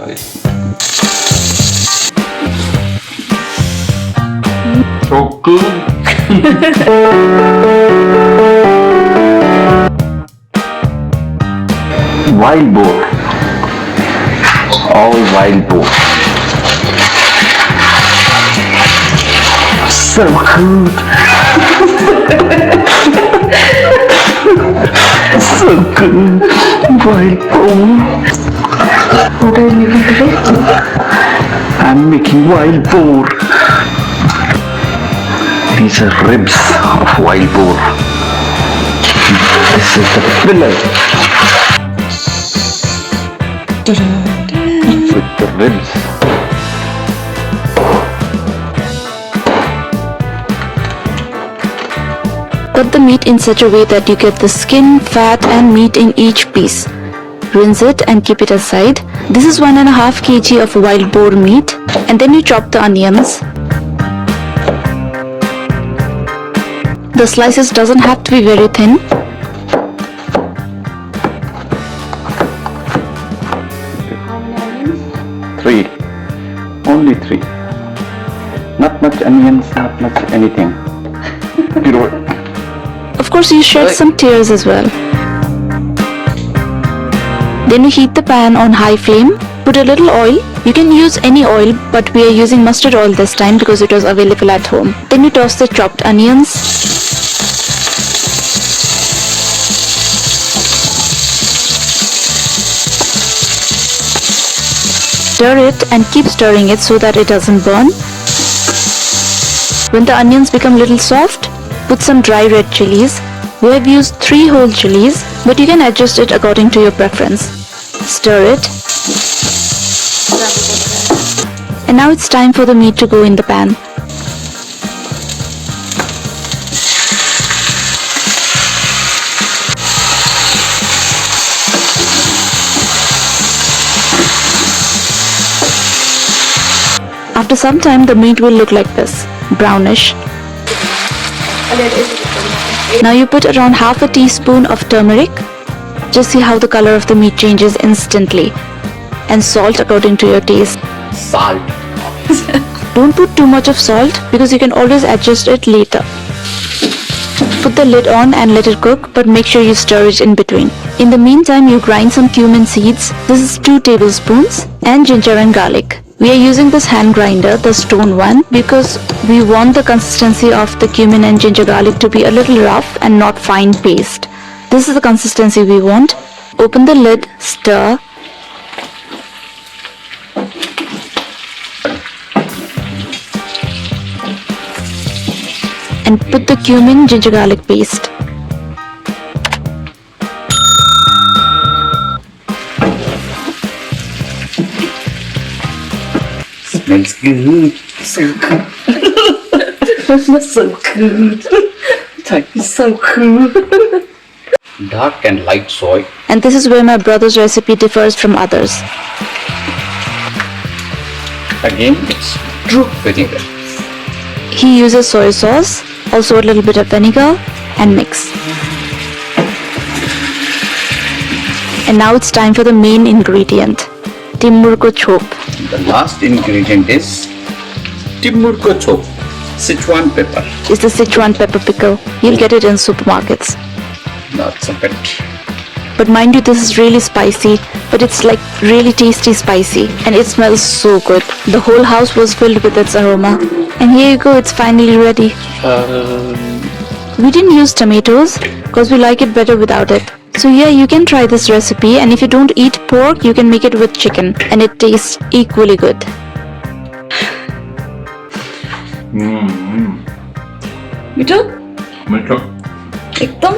Sorry. So good. Wild boar. All wild boar. So good. So good. Wild boar. What are you making today? I'm making wild boar. These are ribs of wild boar. This is the fillet. With the ribs. Cut the meat in such a way that you get the skin, fat and meat in each piece. Rinse it and keep it aside. This is 1.5 kg of wild boar meat, and then you chop the onions. The slices doesn't have to be very thin. How many onions? 3. Only 3. Not much onions, not much anything. Of course, you shed some tears as well. Then you heat the pan on high flame. Put a little oil. You can use any oil, but we are using mustard oil this time because it was available at home. Then you toss the chopped onions. Stir it and keep stirring it so that it doesn't burn. When the onions become a little soft, put some dry red chilies. We have used 3 whole chilies, but you can adjust it according to your preference. Stir it. And now it's time for the meat to go in the pan. After some time, the meat will look like this, brownish. Now you put around half a teaspoon of turmeric. Just see how the color of the meat changes instantly. And salt according to your taste. Salt. Don't put too much of salt because you can always adjust it later. Put the lid on and let it cook, but make sure you stir it in between. In the meantime, you grind some cumin seeds. This is 2 tablespoons, and ginger and garlic. We are using this hand grinder, the stone one, because we want the consistency of the cumin and ginger garlic to be a little rough and not fine paste. This is the consistency we want. Open the lid, stir. And put the cumin ginger garlic paste. Smells good. So good. So good. So good. Dark and light soy. And this is where my brother's recipe differs from others. Again, it's true vinegar. He uses soy sauce, also a little bit of vinegar, and mix. And now it's time for the main ingredient, Timur ko chop. The last ingredient is Timur ko chop, Sichuan pepper. It's the Sichuan pepper pickle. You'll get it in supermarkets. Lots of it. But mind you, this is really spicy, but it's like really tasty spicy, and it smells so good. The whole house was filled with its aroma. And here you go, it's finally ready. We didn't use tomatoes because we like it better without it. So yeah, you can try this recipe, and if you don't eat pork, you can make it with chicken, and it tastes equally good. मीठा मीठा. एकदम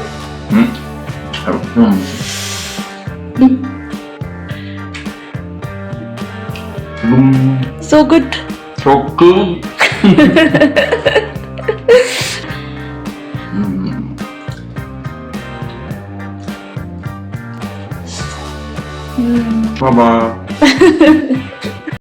so good. So good. Bye bye.